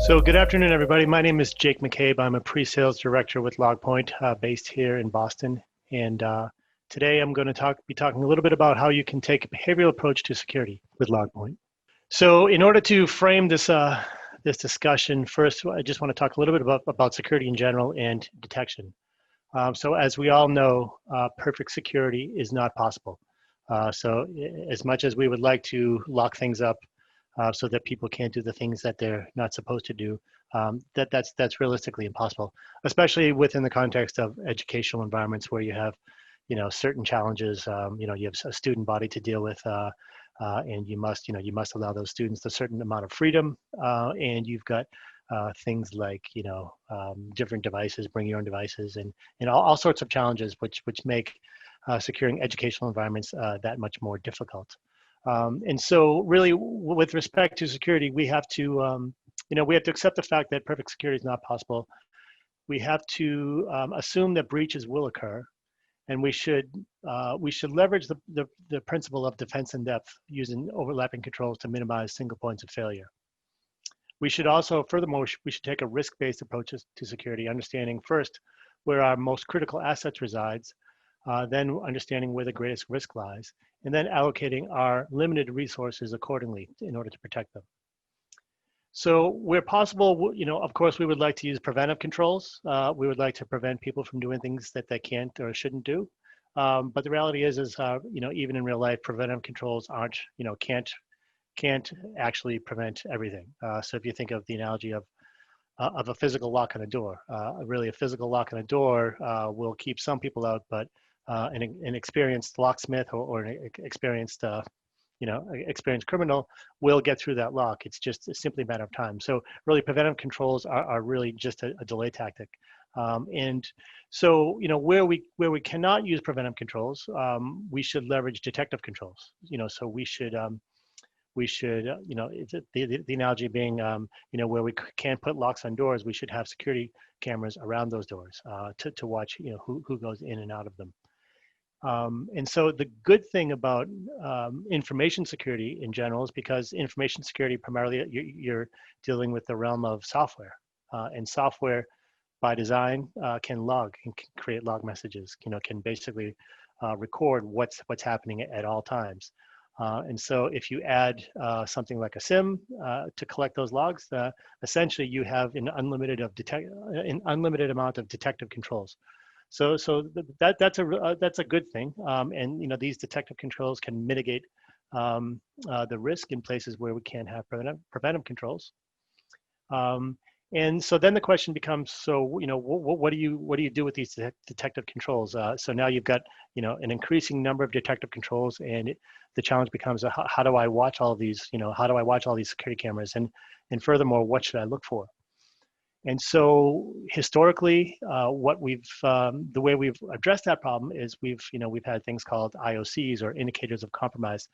So good afternoon, everybody. My name is Jake McCabe. I'm a pre-sales director with LogPoint, based here in Boston. And today I'm going to be talking a little bit about how you can take a behavioral approach to security with LogPoint. So in order to frame this this discussion, first I just want to talk a little bit about security in general and detection. So as we all know, perfect security is not possible. So as much as we would like to lock things up so that people can't do the things that they're not supposed to do, that's realistically impossible, especially within the context of educational environments where you have, certain challenges. You have a student body to deal with, and you must allow those students a certain amount of freedom, and you've got things like different devices, bring your own devices, and all sorts of challenges which make securing educational environments that much more difficult. And so really with respect to security, we have to accept the fact that perfect security is not possible. We have to assume that breaches will occur, and we should leverage the principle of defense in depth using overlapping controls to minimize single points of failure. We should also, furthermore, we should take a risk-based approach to security, understanding first where our most critical assets resides, then understanding where the greatest risk lies, and then allocating our limited resources accordingly in order to protect them. So where possible, of course, we would like to use preventive controls. We would like to prevent people from doing things that they can't or shouldn't do. But the reality is even in real life, preventive controls can't actually prevent everything. So if you think of the analogy of a physical lock on a door, really a physical lock on a door will keep some people out, but an experienced locksmith or an experienced experienced criminal will get through that lock. It's simply a matter of time. So really preventive controls are really just a delay tactic. And so, where we cannot use preventive controls, we should leverage detective controls. So we should, the analogy being, where we can't put locks on doors, we should have security cameras around those doors to watch, who goes in and out of them. And so the good thing about information security in general is because information security primarily you're dealing with the realm of software, and software by design can log and can create log messages. Can basically record what's happening at all times. And so if you add something like a SIM to collect those logs, essentially you have an unlimited amount of detective controls. So that's a good thing, and these detective controls can mitigate the risk in places where we can't have preventive controls. And so then the question becomes, so what do you do with these detective controls? So now you've got an increasing number of detective controls, and the challenge becomes, how do I watch all of these? How do I watch all these security cameras? And furthermore, what should I look for? And so historically, the way we've addressed that problem is we've had things called IOCs, or indicators of compromise.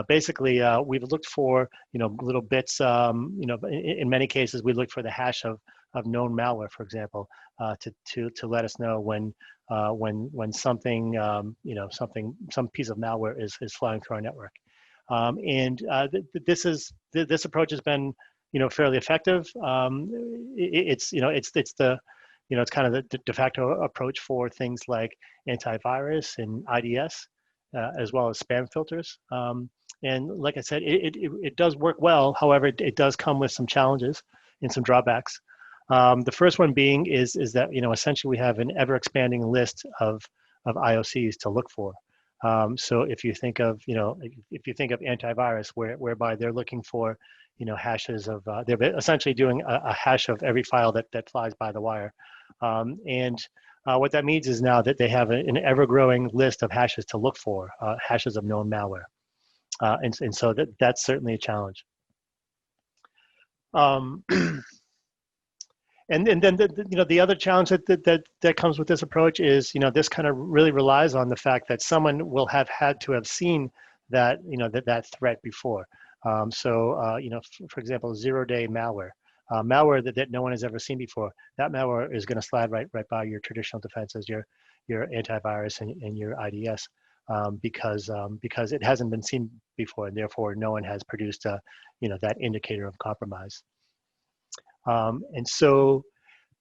Basically, we've looked for little bits. In many cases, we look for the hash of known malware, for example, to let us know when something some piece of malware is flying through our network. This approach has been fairly effective. It's kind of the de facto approach for things like antivirus and IDS, as well as spam filters. And like I said, it does work well. However, it does come with some challenges and some drawbacks. The first one being is that essentially we have an ever expanding list of IOCs to look for. So if you think of antivirus, whereby they're looking for hashes of, they're essentially doing a hash of every file that flies by the wire. What that means is now that they have an ever-growing list of hashes to look for, hashes of known malware. And so that's certainly a challenge. And then the other challenge that comes with this approach is this kind of really relies on the fact that someone will have had to have seen that that threat before. For example, zero-day malware, malware that no one has ever seen before. That malware is going to slide right by your traditional defenses, your antivirus and your IDS, because it hasn't been seen before, and therefore no one has produced that indicator of compromise. And so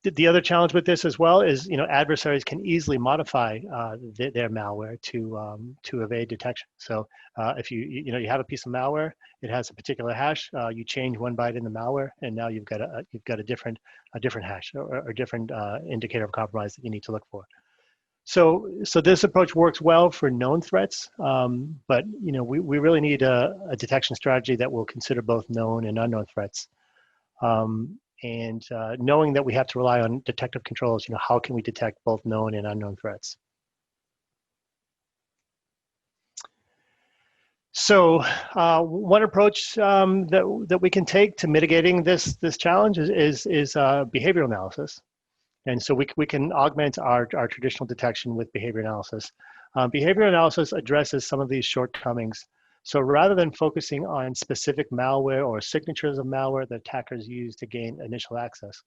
the other challenge with this as well is, adversaries can easily modify their malware to evade detection. So if you have a piece of malware, it has a particular hash. You change one byte in the malware, and now you've got a different hash or different indicator of compromise that you need to look for. So this approach works well for known threats, but we really need a detection strategy that will consider both known and unknown threats. And knowing that we have to rely on detective controls, how can we detect both known and unknown threats? So one approach that we can take to mitigating this challenge is behavioral analysis. And so we can augment our traditional detection with behavior analysis. Behavioral analysis addresses some of these shortcomings. So rather than focusing on specific malware or signatures of malware that attackers use to gain initial access,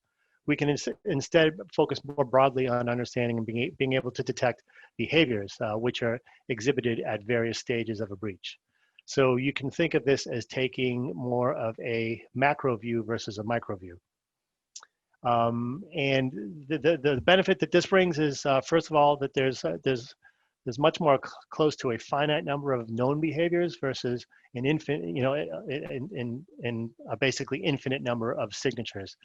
we can instead focus more broadly on understanding and being able to detect behaviors which are exhibited at various stages of a breach. So you can think of this as taking more of a macro view versus a micro view. And the benefit that this brings is, first of all, that there's much more close to a finite number of known behaviors versus an infinite, in a basically infinite number of signatures,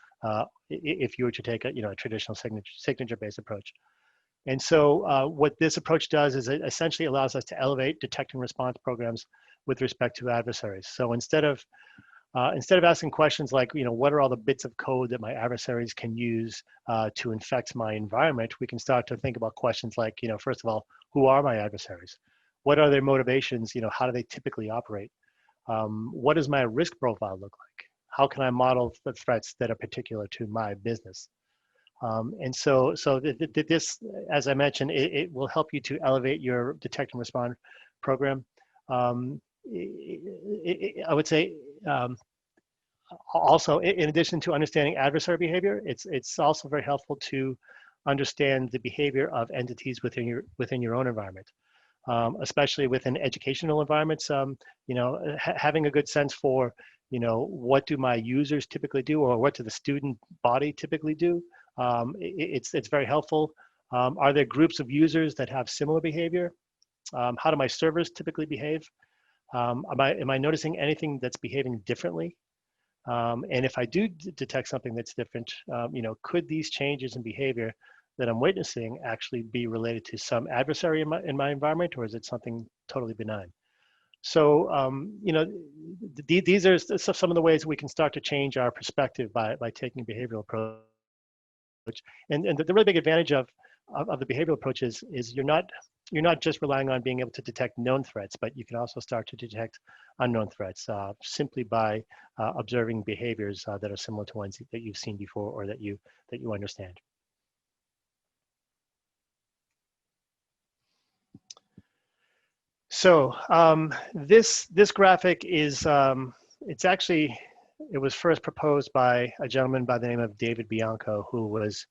if you were to take a traditional signature-based approach. And so what this approach does is it essentially allows us to elevate detect and response programs with respect to adversaries. So instead of asking questions like, what are all the bits of code that my adversaries can use to infect my environment, we can start to think about questions like, first of all, who are my adversaries? What are their motivations? How do they typically operate? What does my risk profile look like? How can I model the threats that are particular to my business? And so this, as I mentioned, it will help you to elevate your detect and respond program. I would say also, in addition to understanding adversary behavior, it's also very helpful to understand the behavior of entities within your own environment, especially within educational environments. Having a good sense for what do my users typically do, or what do the student body typically do. It's very helpful. Are there groups of users that have similar behavior? How do my servers typically behave? Am I noticing anything that's behaving differently? And if I do detect something that's different, could these changes in behavior that I'm witnessing actually be related to some adversary in my environment, or is it something totally benign? So, these are some of the ways we can start to change our perspective by taking a behavioral approach. And the really big advantage of the behavioral approach is you're not just relying on being able to detect known threats, but you can also start to detect unknown threats simply by observing behaviors that are similar to ones that you've seen before or that you understand. So this graphic is it was first proposed by a gentleman by the name of David Bianco, who was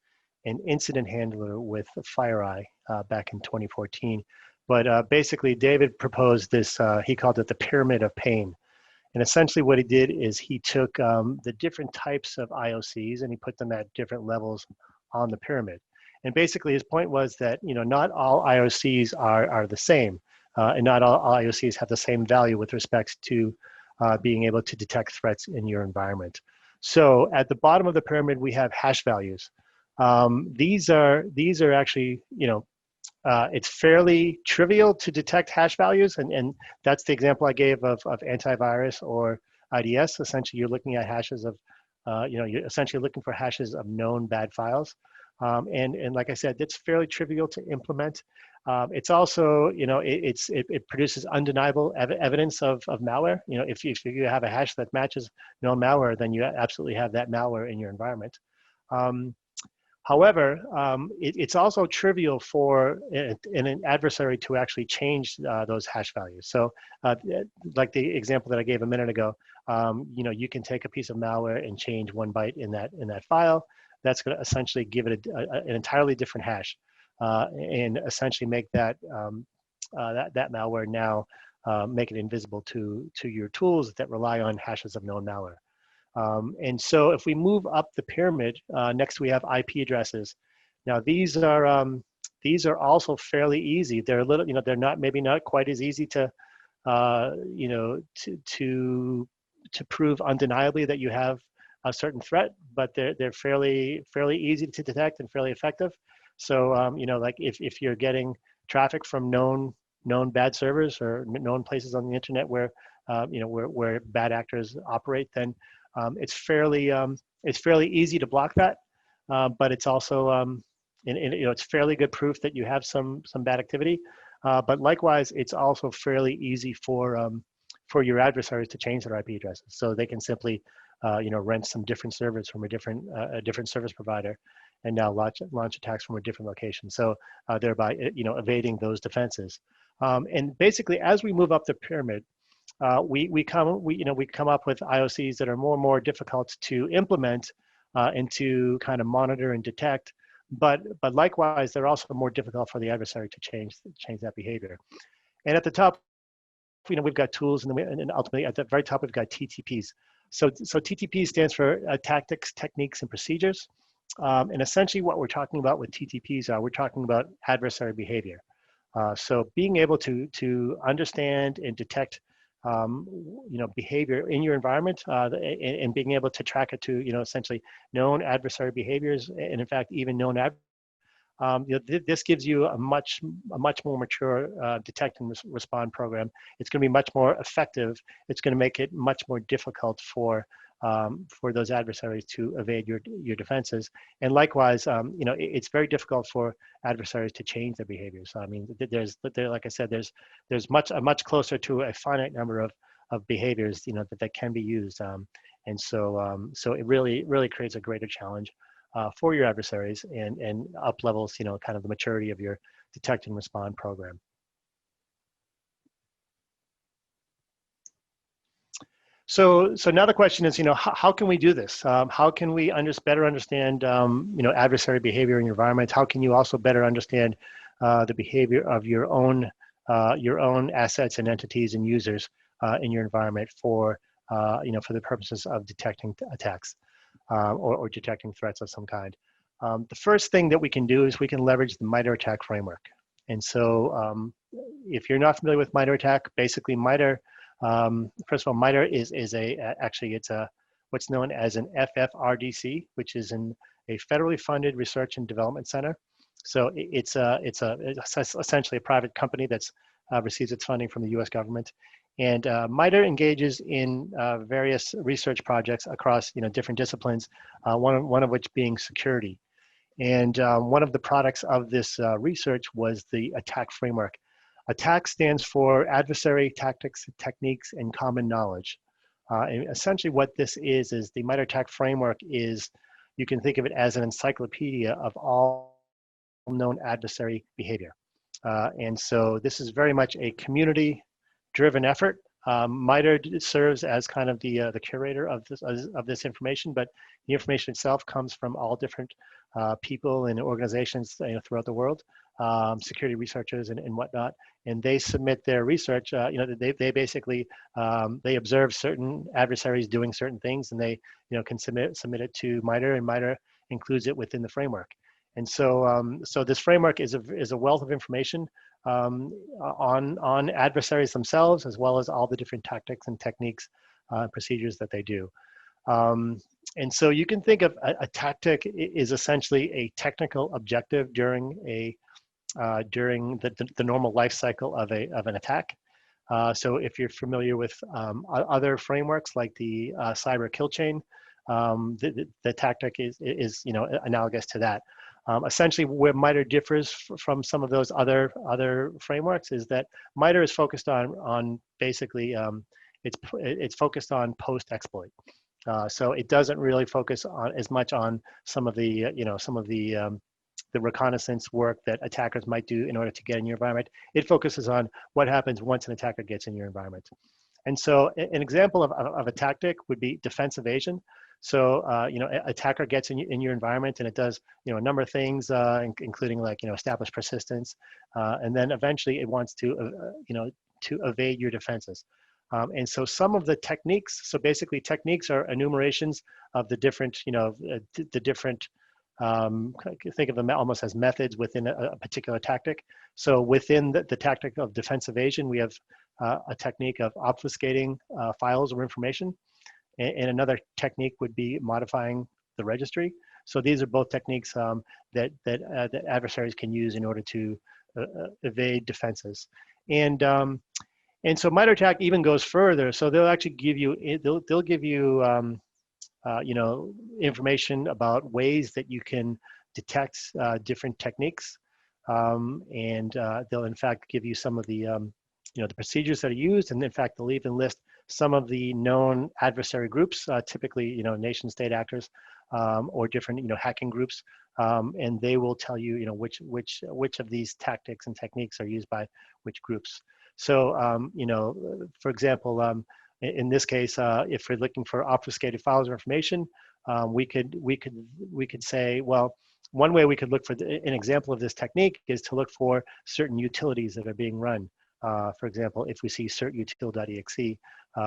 an incident handler with FireEye back in 2014. But basically, David proposed this, he called it the pyramid of pain. And essentially what he did is he took the different types of IOCs and he put them at different levels on the pyramid. And basically his point was that, not all IOCs are the same, and not all IOCs have the same value with respect to being able to detect threats in your environment. So at the bottom of the pyramid, we have hash values. These are actually, it's fairly trivial to detect hash values, and that's the example I gave of antivirus or IDS. Essentially, you're looking at hashes of, you're essentially looking for hashes of known bad files. And like I said, it's fairly trivial to implement. It's also, it produces undeniable evidence of malware. If you have a hash that matches known malware, then you absolutely have that malware in your environment. However, it's also trivial for an adversary to actually change those hash values. So like the example that I gave a minute ago, you can take a piece of malware and change one byte in that file. That's going to essentially give it an entirely different hash and essentially make that malware now make it invisible to your tools that rely on hashes of known malware. And so if we move up the pyramid, next we have IP addresses. Now these are also fairly easy. They're a little, they're not, maybe not quite as easy to, to prove undeniably that you have a certain threat, but they're fairly easy to detect and fairly effective. So like if you're getting traffic from known bad servers or known places on the internet where where bad actors operate, then it's fairly easy to block that. But it's also it's fairly good proof that you have some bad activity. But likewise, it's also fairly easy for your adversaries to change their IP addresses, so they can simply rent some different servers from a different service provider, and now launch attacks from a different location. So thereby evading those defenses. And basically, as we move up the pyramid, we come up with IOCs that are more and more difficult to implement and to kind of monitor and detect. But likewise, they're also more difficult for the adversary to change that behavior. And at the top, we've got tools, and ultimately at the very top, we've got TTPs. So TTP stands for tactics, techniques, and procedures. And essentially what we're talking about with TTPs we're talking about adversary behavior. So being able to understand and detect behavior in your environment, and being able to track it to essentially known adversary behaviors, and in fact even known this gives you a much more mature detect and respond program. It's going to be much more effective. It's going to make it much more difficult for those adversaries to evade your defenses. And likewise, it's very difficult for adversaries to change their behavior. So I mean, like I said, there's much closer to a finite number of behaviors that can be used. And so it really creates a greater challenge for your adversaries, and up levels, kind of the maturity of your detect and respond program. So now the question is, how can we do this? How can we better understand, adversary behavior in your environment? How can you also better understand the behavior of your own assets and entities and users in your environment for the purposes of detecting attacks? Or detecting threats of some kind. The first thing that we can do is we can leverage the MITRE attack framework. And so if you're not familiar with MITRE attack, basically MITRE, first of all, MITRE is actually it's what's known as an FFRDC, which is a federally funded research and development center. So it's essentially a private company that's receives its funding from the U.S. government. And MITRE engages in various research projects across different disciplines, one of which being security. And one of the products of this research was the attack framework. ATT&CK stands for Adversary, Tactics, Techniques, and Common Knowledge. And essentially what this is the MITRE attack framework is, you can think of it as an encyclopedia of all known adversary behavior. And so this is very much a community-driven effort. MITRE serves as kind of the curator of this information, but the information itself comes from all different people and organizations throughout the world, security researchers and whatnot, and they submit their research. They basically they observe certain adversaries doing certain things, and they can submit it to MITRE, and MITRE includes it within the framework. And so so this framework is a wealth of information on adversaries themselves, as well as all the different tactics and techniques, procedures that they do. And so you can think of a tactic is essentially a technical objective during the normal life cycle of an attack. So if you're familiar with other frameworks like the cyber kill chain, the tactic is analogous to that. Essentially, where MITRE differs from some of those other frameworks is that MITRE is focused on basically it's focused on post-exploit. So it doesn't really focus on as much on some of the the reconnaissance work that attackers might do in order to get in your environment. It focuses on what happens once an attacker gets in your environment. And so an example of a tactic would be defense evasion. So, attacker gets in your environment, and it does, a number of things, including like, establish persistence, and then eventually it wants to, to evade your defenses. And so some of the techniques, so basically techniques are enumerations of the different, the different, think of them almost as methods within a particular tactic. So within the tactic of defense evasion, we have a technique of obfuscating files or information. And another technique would be modifying the registry. So these are both techniques that adversaries can use in order to evade defenses. And so MITRE ATT&CK even goes further. So they'll actually give you, they'll give you, information about ways that you can detect different techniques. And they'll in fact give you some of the, the procedures that are used. And in fact, they'll even list some of the known adversary groups, typically, nation state actors or different, hacking groups. And they will tell you, which of these tactics and techniques are used by which groups. So, for example, in this case, if we're looking for obfuscated files or information, we could say, well, one way we could look for an example of this technique is to look for certain utilities that are being run. For example, if we see certutil.exe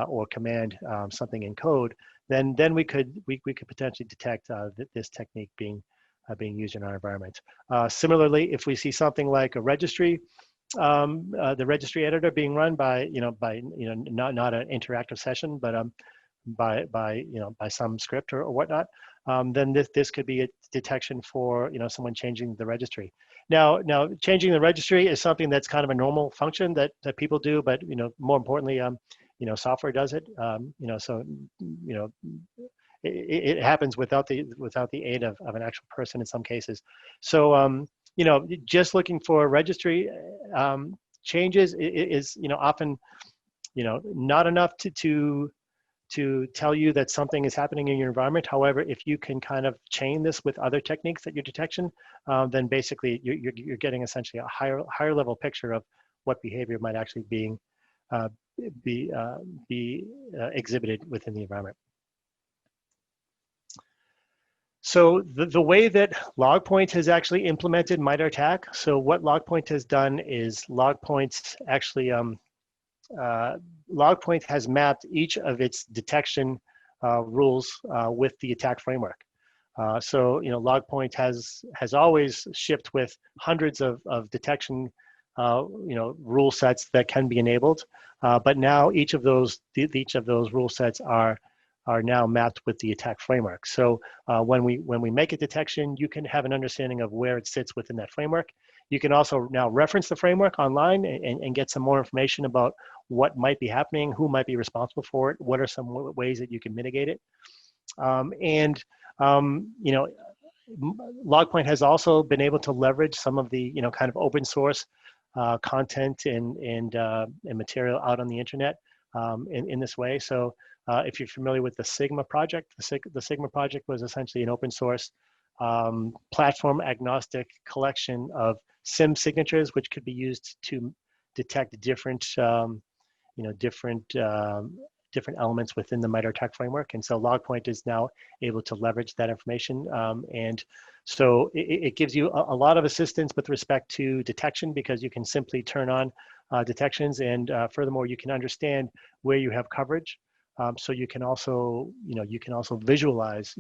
or command something in code, then we could potentially detect this technique being used in our environment. Similarly, if we see something like a registry, the registry editor being run by not an interactive session, but by some script or whatnot, then this could be a detection for someone changing the registry. Now changing the registry is something that's kind of a normal function that people do, but more importantly, software does it. So it happens without the aid of an actual person in some cases. So just looking for registry changes is often not enough to tell you that something is happening in your environment. However, if you can kind of chain this with other techniques that your detection, then basically you're getting essentially a higher level picture of what behavior might actually be exhibited within the environment. So the way that LogPoint has actually implemented MITRE ATT&CK, so what LogPoint has done is LogPoint actually, LogPoint has mapped each of its detection rules with the attack framework. So LogPoint has always shipped with hundreds of detection rule sets that can be enabled, but now each of those rule sets are now mapped with the attack framework. So when we make a detection, you can have an understanding of where it sits within that framework. You can also now reference the framework online and get some more information about what might be happening, who might be responsible for it, what are some ways that you can mitigate it. LogPoint has also been able to leverage some of the kind of open source content and material out on the internet in this way. So if you're familiar with the Sigma project, the Sigma project was essentially an open source platform agnostic collection of SIM signatures, which could be used to detect different different elements within the MITRE ATT&CK framework. And so LogPoint is now able to leverage that information. And so it gives you a lot of assistance with respect to detection, because you can simply turn on detections, and furthermore, you can understand where you have coverage. So you can also, visualize,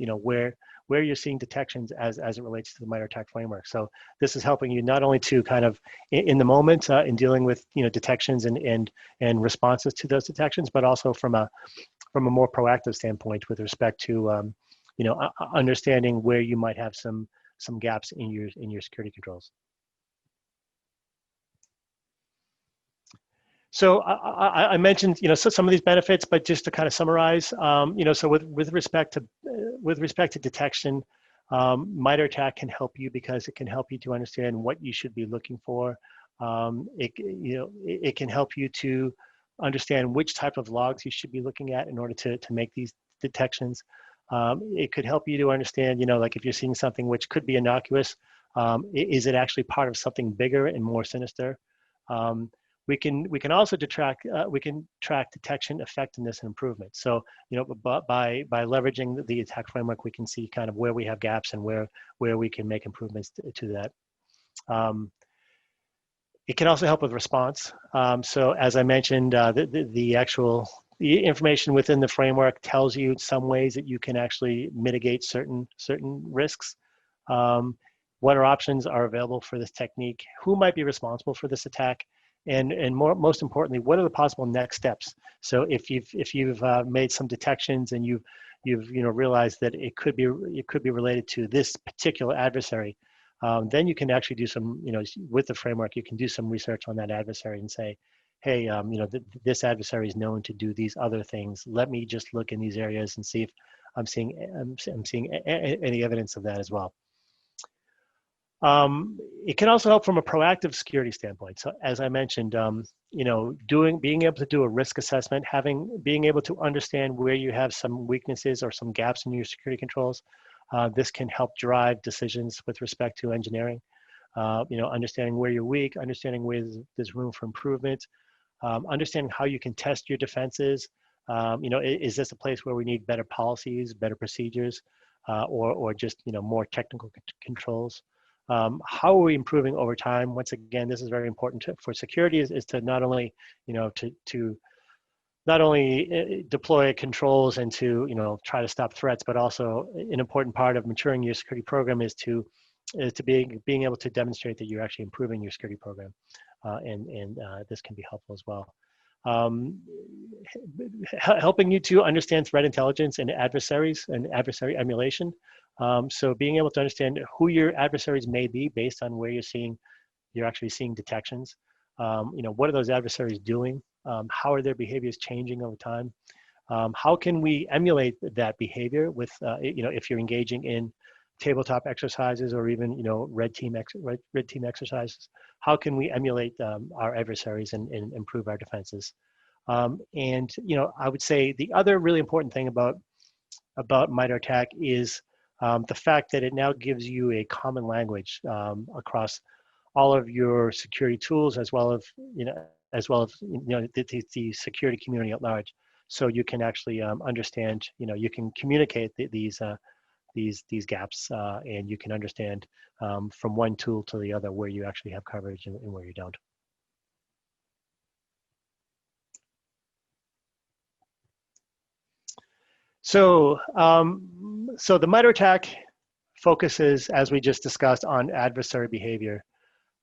where you're seeing detections as it relates to the MITRE ATT&CK framework. So this is helping you not only to kind of in the moment in dealing with detections and responses to those detections, but also from a more proactive standpoint with respect to understanding where you might have some gaps in your security controls. So I mentioned, some of these benefits, but just to kind of summarize, so with respect to detection, MITRE ATT&CK can help you because it can help you to understand what you should be looking for. It can help you to understand which type of logs you should be looking at in order to make these detections. It could help you to understand, like if you're seeing something which could be innocuous, is it actually part of something bigger and more sinister? We can also track detection, effectiveness, and improvement. So by leveraging the attack framework, we can see kind of where we have gaps and where we can make improvements to that. It can also help with response. So as I mentioned, the actual information within the framework tells you some ways that you can actually mitigate certain risks. Um, what options are available for this technique? Who might be responsible for this attack? And most importantly, what are the possible next steps? So if you've made some detections and you've realized that it could be related to this particular adversary, then you can actually do some, with the framework, you can do some research on that adversary and say, hey, this adversary is known to do these other things. Let me just look in these areas and see if I'm seeing any evidence of that as well. It can also help from a proactive security standpoint. So as I mentioned, being able to do a risk assessment, being able to understand where you have some weaknesses or some gaps in your security controls, this can help drive decisions with respect to engineering. Understanding where you're weak, understanding where there's room for improvement, understanding how you can test your defenses. Is this a place where we need better policies, better procedures, or just more technical controls? How are we improving over time? Once again, this is very important for security is to not only, to not only deploy controls and to, try to stop threats, but also an important part of maturing your security program is being able to demonstrate that you're actually improving your security program. And this can be helpful as well. Helping you to understand threat intelligence and adversaries and adversary emulation. So being able to understand who your adversaries may be based on where you're actually seeing detections. What are those adversaries doing? How are their behaviors changing over time? How can we emulate that behavior with, if you're engaging in tabletop exercises or even, red team exercises? How can we emulate our adversaries and improve our defenses? And I would say the other really important thing about MITRE ATT&CK is the fact that it now gives you a common language across all of your security tools, as well as the security community at large. So you can actually understand, you can communicate these gaps, and you can understand from one tool to the other where you actually have coverage and where you don't. So, so the MITRE ATT&CK focuses, as we just discussed, on adversary behavior.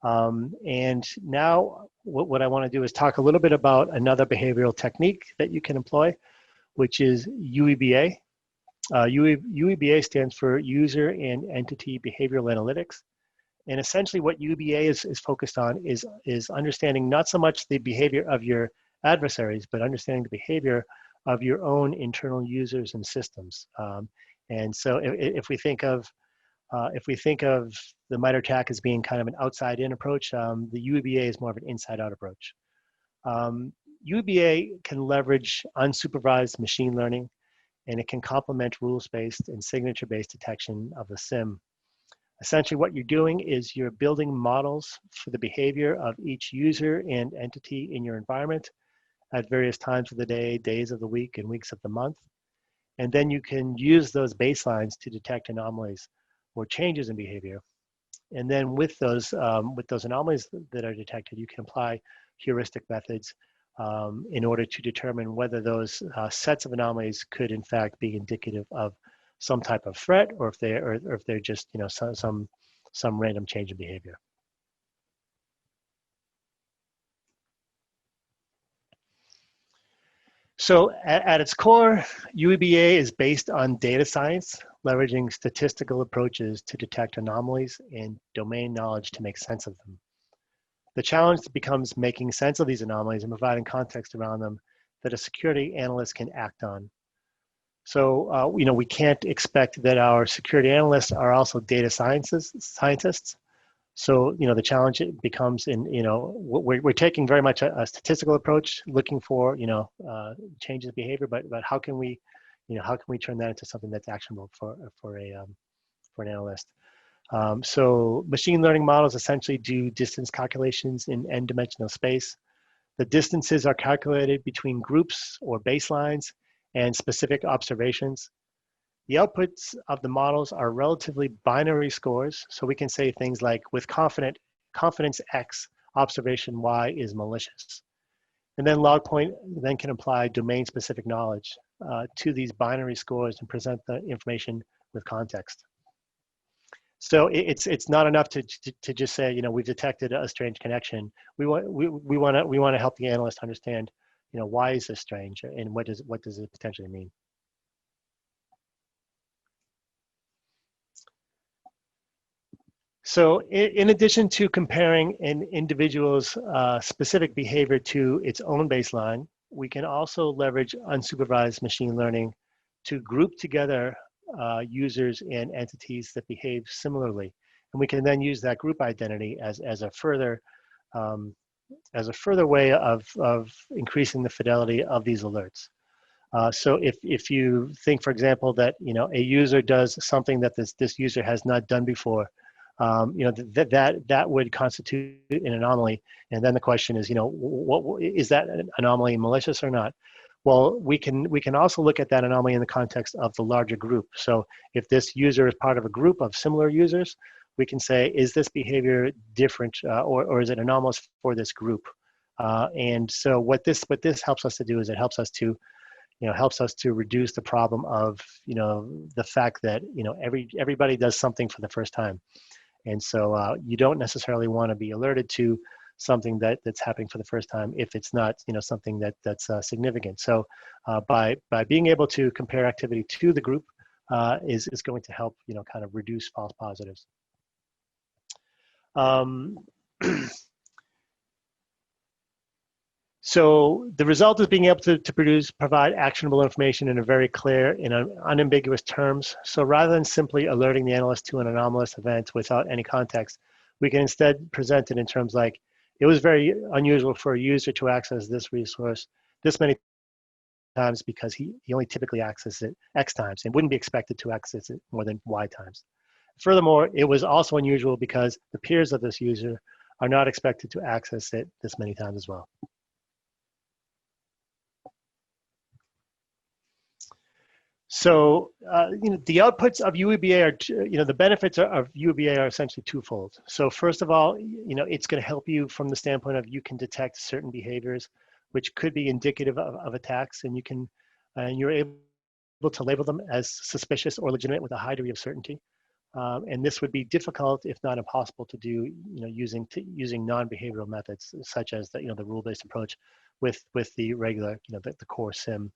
And now what I want to do is talk a little bit about another behavioral technique that you can employ, which is UEBA. UEBA stands for User and Entity Behavioral Analytics. And essentially what UEBA is focused on is understanding not so much the behavior of your adversaries, but understanding the behavior of your own internal users and systems. And so if we think of the MITRE ATT&CK as being kind of an outside-in approach, the UEBA is more of an inside-out approach. UEBA can leverage unsupervised machine learning, and it can complement rules-based and signature-based detection of the SIM. Essentially, what you're doing is you're building models for the behavior of each user and entity in your environment at various times of the day, days of the week, and weeks of the month. And then you can use those baselines to detect anomalies or changes in behavior. And then with those anomalies that are detected, you can apply heuristic methods in order to determine whether those sets of anomalies could in fact be indicative of some type of threat, or if they're just some random change in behavior. So at its core, UEBA is based on data science, leveraging statistical approaches to detect anomalies and domain knowledge to make sense of them. The challenge becomes making sense of these anomalies and providing context around them that a security analyst can act on. So, we can't expect that our security analysts are also data scientists. So, the challenge becomes we're taking very much a statistical approach, looking for, changes in behavior, but how can we turn that into something that's actionable for an analyst? So machine learning models essentially do distance calculations in n-dimensional space. The distances are calculated between groups or baselines and specific observations. The outputs of the models are relatively binary scores, so we can say things like, with confidence X, observation Y is malicious. And then LogPoint then can apply domain-specific knowledge to these binary scores and present the information with context. So it's not enough to just say, you know, we've detected a strange connection. We want to help the analyst understand, you know, why is this strange and what does it potentially mean. So in addition to comparing an individual's specific behavior to its own baseline, we can also leverage unsupervised machine learning to group together users and entities that behave similarly. And we can then use that group identity as a further way of increasing the fidelity of these alerts. So if you think, for example, that, you know, a user does something that this user has not done before, you know, that would constitute an anomaly. And then the question is, you know, what is that anomaly malicious or not? Well, we can also look at that anomaly in the context of the larger group. So if this user is part of a group of similar users, we can say, is this behavior different or is it anomalous for this group? And so what this helps us to do is it helps us to, you know, helps us to reduce the problem of, you know, the fact that, you know, everybody does something for the first time. And so you don't necessarily want to be alerted to something that's happening for the first time if it's not, you know, something that's significant. So by being able to compare activity to the group is going to help, you know, kind of reduce false positives. So the result is being able to provide actionable information in a very clear, in unambiguous terms. So rather than simply alerting the analyst to an anomalous event without any context, we can instead present it in terms like, it was very unusual for a user to access this resource this many times because he only typically accesses it X times and wouldn't be expected to access it more than Y times. Furthermore, it was also unusual because the peers of this user are not expected to access it this many times as well. So, you know, the outputs of UEBA are, you know, the benefits of UEBA are essentially twofold. So first of all, you know, it's going to help you from the standpoint of you can detect certain behaviors, which could be indicative of attacks, and you're able to label them as suspicious or legitimate with a high degree of certainty. And this would be difficult, if not impossible, to do, you know, using non-behavioral methods such as the, you know, the rule-based approach with the regular, you know, the core SIM.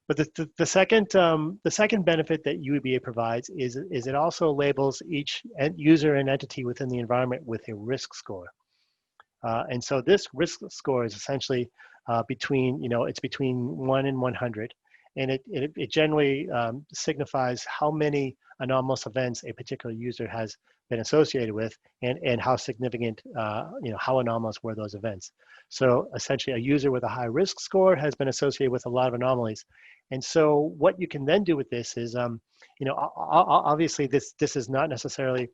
But the second benefit that UEBA provides is it also labels each user and entity within the environment with a risk score. And so this risk score is essentially between, you know, it's between 1 and 100. And it generally signifies how many anomalous events a particular user has been associated with and how significant, you know, how anomalous were those events. So essentially a user with a high risk score has been associated with a lot of anomalies. And so what you can then do with this is, you know, obviously this is not necessarily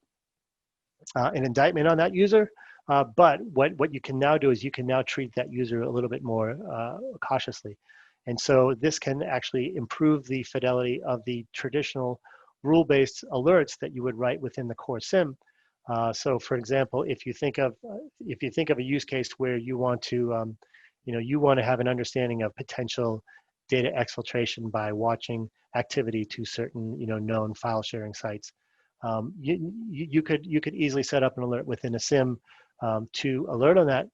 an indictment on that user, but what you can now do is you can now treat that user a little bit more cautiously. And so this can actually improve the fidelity of the traditional rule-based alerts that you would write within the core SIM. So for example, if you think of a use case where you want to, you know, you want to have an understanding of potential data exfiltration by watching activity to certain, you know, known file sharing sites. You could easily set up an alert within a SIM to alert on that.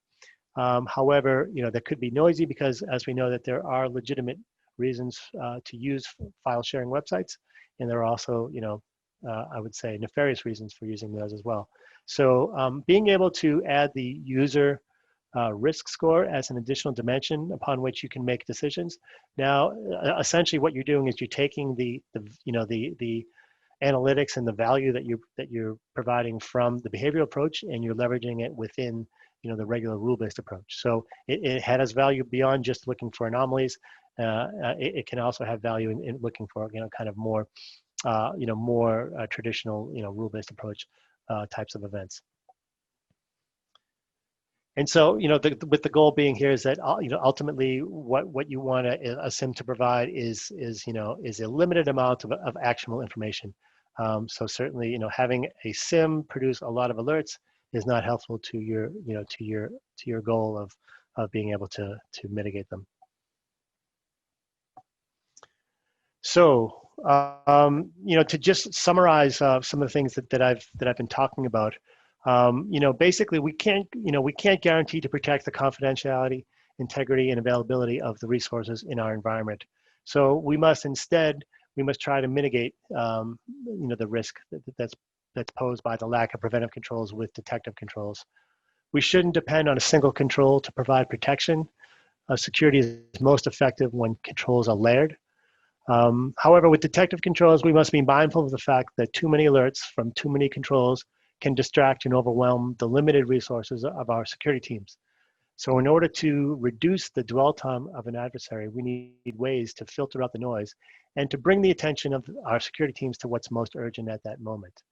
However, you know, that could be noisy because, as we know, that there are legitimate reasons to use file sharing websites, and there are also, you know, I would say nefarious reasons for using those as well. So being able to add the user risk score as an additional dimension upon which you can make decisions. Now, essentially, what you're doing is you're taking the analytics and the value that you're providing from the behavioral approach, and you're leveraging it within, you know, the regular rule-based approach. So it has value beyond just looking for anomalies. It can also have value in looking for, you know, kind of more, you know, more traditional, you know, rule-based approach types of events. And so, you know, with the goal being here is that, you know, ultimately what you want a SIM to provide is you know, is a limited amount of actionable information. So certainly, you know, having a SIM produce a lot of alerts is not helpful to your, to your goal of being able to mitigate them. So, to just summarize some of the things that I've been talking about, basically we can't guarantee to protect the confidentiality, integrity, and availability of the resources in our environment. So we must try to mitigate, the risk that's posed by the lack of preventive controls with detective controls. We shouldn't depend on a single control to provide protection. Security is most effective when controls are layered. However, with detective controls, we must be mindful of the fact that too many alerts from too many controls can distract and overwhelm the limited resources of our security teams. So in order to reduce the dwell time of an adversary, we need ways to filter out the noise and to bring the attention of our security teams to what's most urgent at that moment.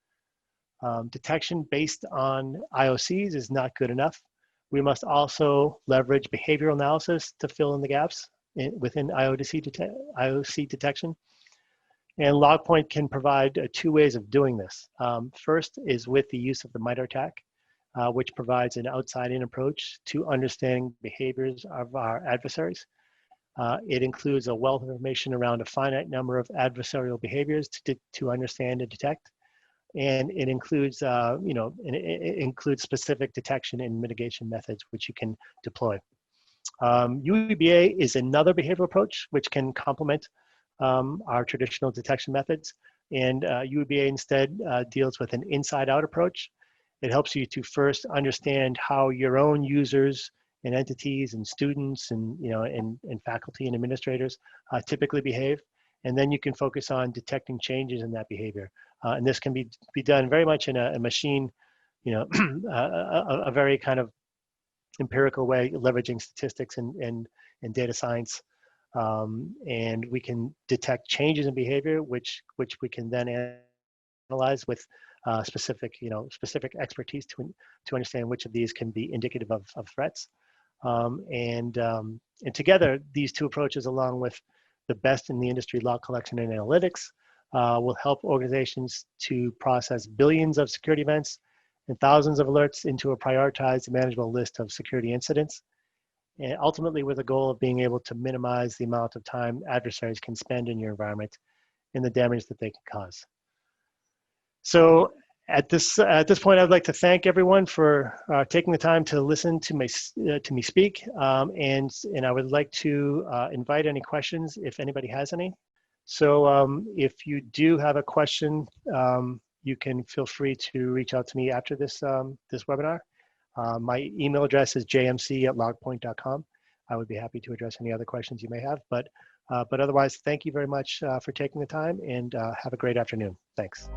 Detection based on IOCs is not good enough. We must also leverage behavioral analysis to fill in the gaps within IOC detection. And LogPoint can provide two ways of doing this. First is with the use of the MITRE attack, which provides an outside-in approach to understanding behaviors of our adversaries. It includes a wealth of information around a finite number of adversarial behaviors to understand and detect. And it includes, it includes specific detection and mitigation methods which you can deploy. UEBA is another behavioral approach which can complement our traditional detection methods. And UEBA instead deals with an inside-out approach. It helps you to first understand how your own users and entities and students and, and faculty and administrators typically behave. And then you can focus on detecting changes in that behavior. And this can be done very much in a machine, a very kind of empirical way, leveraging statistics and data science. And we can detect changes in behavior, which we can then analyze with specific expertise to understand which of these can be indicative of threats. And together, these two approaches, along with the best in the industry log collection and analytics, will help organizations to process billions of security events and thousands of alerts into a prioritized and manageable list of security incidents, and ultimately with the goal of being able to minimize the amount of time adversaries can spend in your environment and the damage that they can cause. So at this point, I'd like to thank everyone for taking the time to listen to me speak, and I would like to invite any questions if anybody has any. So if you do have a question, you can feel free to reach out to me after this this webinar. My email address is jmc@logpoint.com. I would be happy to address any other questions you may have, but otherwise, thank you very much for taking the time, and have a great afternoon. Thanks.